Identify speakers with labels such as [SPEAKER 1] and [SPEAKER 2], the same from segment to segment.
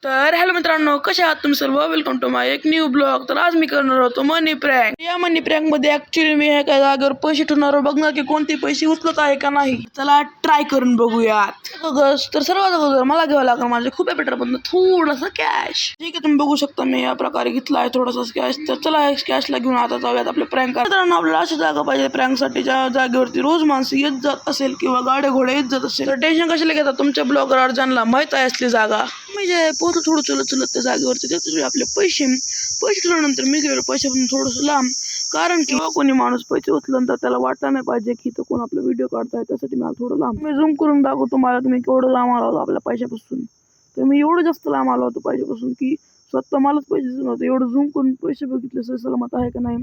[SPEAKER 1] तर हॅलो मित्रांनो, कसे आहात तुम्ही सर्व? वेलकम टू माय एक न्यू ब्लॉग. तर आज मी करणार होतो मनी प्रँक. या मनी प्रँक मध्ये ऍक्च्युली मी एका जागेवर पैसे ठेवणार, बघणार की कोणते पैसे उचलत आहे का नाही. चला ट्राय करून बघूयात. तर सर्वात अगोदर मला घ्यावं लागेल माझे खूप बेटर पण थोडंसं कॅश. ठीक आहे, तुम्ही बघू शकता मी या प्रकारे घेतला आहे थोडासा कॅश. तर चला कॅशला घेऊन आता जाऊयात आपले प्रँक. मित्रांनो, आपल्याला अशी जागा पाहिजे प्रँक साठी ज्या जागेवरती रोज माणसं येत जात असेल किंवा गाड्या घोडे येत जात असेल. तर टेन्शन कशाला घेतात, तुमच्या ब्लॉगर अर्जनला माहित आहे असली जागा. मी जे पोहोचलो थोडं चलत त्या जागेवरती त्याचे आपले पैसे ठेवल्यानंतर मी गेलो पैशापासून थोडंसं लांब. कारण की कोणी माणूस पैसे उचलून तर त्याला वाटलं नाही पाहिजे की तो कोण आपला व्हिडिओ काढताय, त्यासाठी मला थोडं लांब. मी झूम करून दाखवतो तुम्हाला तुम्ही केवढं लांब आलो होतो आपल्या पैशापासून. तर मी एवढं जास्त लांब आलो होतो पैशापासून की स्वतः मलाच पैसे दिसत नव्हते. एवढं झूम करून पैसे बघितले सलामत आहे का नाही.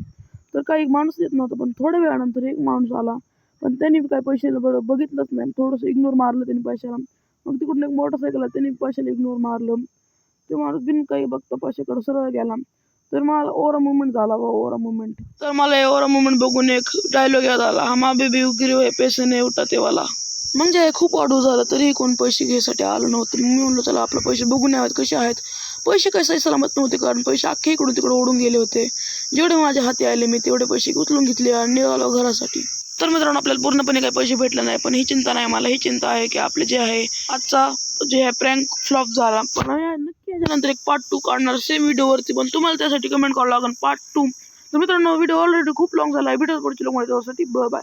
[SPEAKER 1] तर काही माणूस येत नव्हता, पण थोड्या वेळानंतर एक माणूस आला, पण त्यांनी काय पैसे बघितलंच नाही. थोडंसं इग्नोर मारलं त्यांनी पैशाला. मग तिकडून एक मोटरसायकल त्यांनी पैशाला इग्नोर मारलं. ते माणूस बिन काही बघता पैशाकडे सरळ गेला. तर मला ओरा मुवमेंट झाला ओरा मुवमेंट. तर मला ओरा मुवमेंट बघून एक डायलॉग याद आला, हमा बेबी गिरी हुए पैसे नाही उठा तेवाला. म्हणजे खूप ऑडू झालं तरी कोण पैसे घ्यायसाठी आलं नव्हतं. मी म्हणलो चला आपले पैसे बघून यावेत कसे आहेत. पैसे काही सलामत नव्हते, कारण पैसे अख्खे इकडून तिकडे ओढून गेले होते. जेवढे माझ्या हाती आले मी तेवढे पैसे उचलून घेतले आणि निघालो घरासाठी. तर मित्रांनो, आपल्याला पूर्णपणे काही पैसे भेटले नाही, पण ही चिंता नाही मला. ही चिंता आहे की आपले जे आहे आजचा जे आहे प्रँक फ्लॉप झाला. पण नक्की याच्यानंतर एक पार्ट 2 काढणार सेम व्हिडिओवरती, पण तुम्हाला त्यासाठी कमेंट करावं लागेल पार्ट 2. तर मित्रांनो, व्हिडिओ ऑलरेडी खूप लॉंग झाला आहे. व्हिडिओ पुढची लोक त्यासाठी बाय.